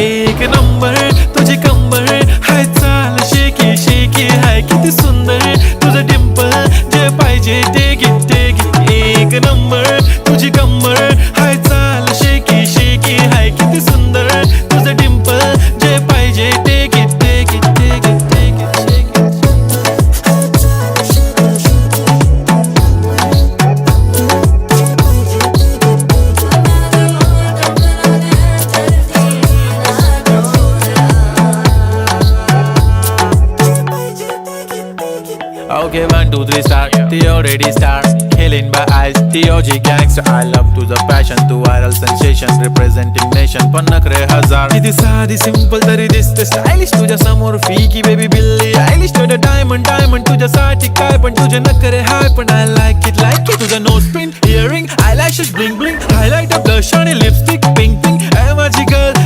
एक नंबर तुझी कंबर हाय चाल शेकी शेकी हाय किती सुंदर तुझं डिंपल जे पाहिजे ते घे एक नंबर तुझी कंबर हाय चाल शेकी शेकी हाय किती सुंदर तुझं डिंपल जे पाहिजे ते घे Okay, 1, 2, 3 star. The already star. Killing by eyes. The OG gangster. I love to the passion, to viral sensation, representing nation. पण नखरे हजार. किती साधी simple तरी दिसते stylish. तुझ्या समोर फीकी baby बिल्ली आयलिश. तुझं diamond तुझ्यासाठी काय पण तुझे नखरे हाय पण I like it. तुझं nose pin, earring, eyelashes bling bling, highlight, blush आणि lipstick, pink. माझी girl.